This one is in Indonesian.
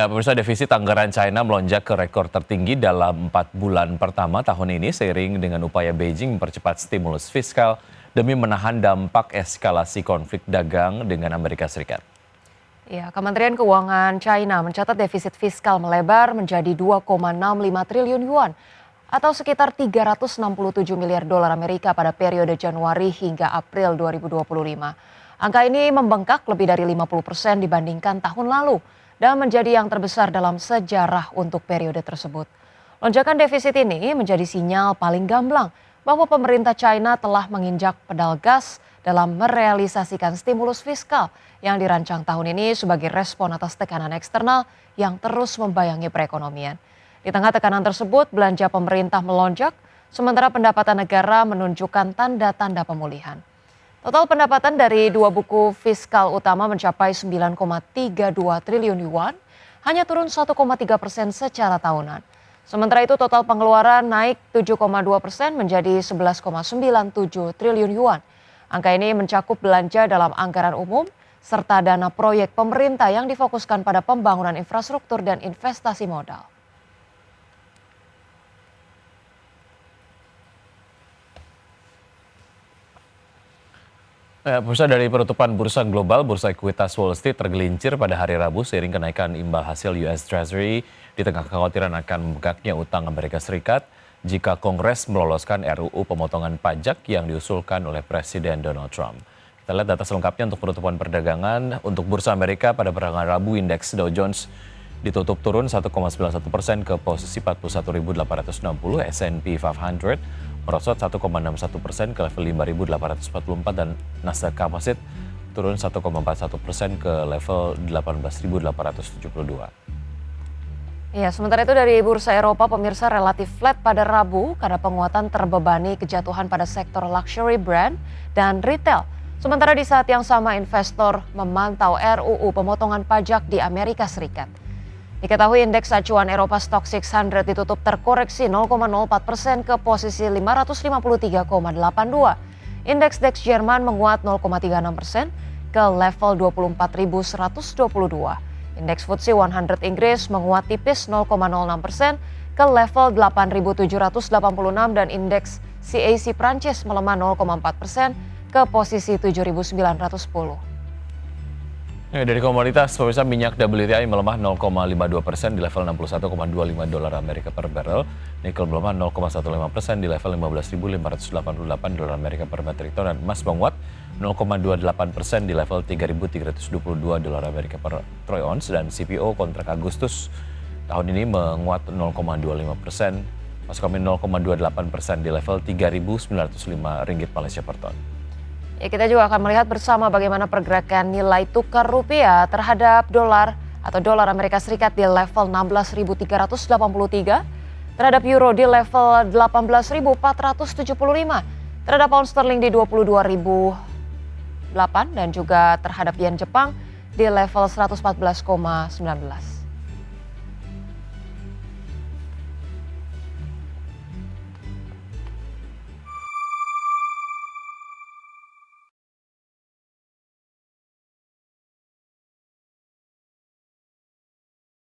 Ya, pemirsa, defisit anggaran China melonjak ke rekor tertinggi dalam 4 bulan pertama tahun ini seiring dengan upaya Beijing mempercepat stimulus fiskal demi menahan dampak eskalasi konflik dagang dengan Amerika Serikat. Ya, Kementerian Keuangan China mencatat defisit fiskal melebar menjadi 2,65 triliun yuan atau sekitar 367 miliar dolar Amerika pada periode Januari hingga April 2025. Angka ini membengkak lebih dari 50% dibandingkan tahun lalu dan menjadi yang terbesar dalam sejarah untuk periode tersebut. Lonjakan defisit ini menjadi sinyal paling gamblang bahwa pemerintah China telah menginjak pedal gas dalam merealisasikan stimulus fiskal yang dirancang tahun ini sebagai respon atas tekanan eksternal yang terus membayangi perekonomian. Di tengah tekanan tersebut, belanja pemerintah melonjak, sementara pendapatan negara menunjukkan tanda-tanda pemulihan. Total pendapatan dari dua buku fiskal utama mencapai 9,32 triliun yuan, hanya turun 1,3% secara tahunan. Sementara itu total pengeluaran naik 7,2% menjadi 11,97 triliun yuan. Angka ini mencakup belanja dalam anggaran umum, serta dana proyek pemerintah yang difokuskan pada pembangunan infrastruktur dan investasi modal. Pemirsa, dari penutupan bursa global, bursa ekuitas Wall Street tergelincir pada hari Rabu seiring kenaikan imbal hasil US Treasury di tengah kekhawatiran akan membengkaknya utang Amerika Serikat jika Kongres meloloskan RUU pemotongan pajak yang diusulkan oleh Presiden Donald Trump. Kita lihat data selengkapnya untuk penutupan perdagangan. Untuk bursa Amerika pada perdagangan Rabu, indeks Dow Jones ditutup turun 1,91% ke posisi 41.860, S&P 500 merosot 1,61% ke level 5.844 dan Nasdaq Composite turun 1,41% ke level 18.872. Ya, sementara itu dari bursa Eropa, pemirsa, relatif flat pada Rabu karena penguatan terbebani kejatuhan pada sektor luxury brand dan retail. Sementara di saat yang sama investor memantau RUU pemotongan pajak di Amerika Serikat. Diketahui indeks acuan Eropa Stoxx 600 ditutup terkoreksi 0,04% ke posisi 553,82. Indeks DAX Jerman menguat 0,36% ke level 24.122. Indeks FTSE 100 Inggris menguat tipis 0,06% ke level 8.786 dan indeks CAC Prancis melemah 0,4% ke posisi 7.910. Dari komoditas, pemirsa, minyak WTI melemah 0,52% di level 61,25 dolar Amerika per barrel. Nikel melemah 0,15% di level 15.588 dolar Amerika per metrik ton, dan emas menguat 0,28% di level 3.322 dolar Amerika per troy ounce, dan CPO kontrak Agustus tahun ini menguat 0,25%, masuk kami 0,28% di level 3.905 ringgit Malaysia per ton. Ya, kita juga akan melihat bersama bagaimana pergerakan nilai tukar rupiah terhadap dolar atau dolar Amerika Serikat di level 16.383, terhadap euro di level 18.475, terhadap pound sterling di 22.008 dan juga terhadap yen Jepang di level 114,19.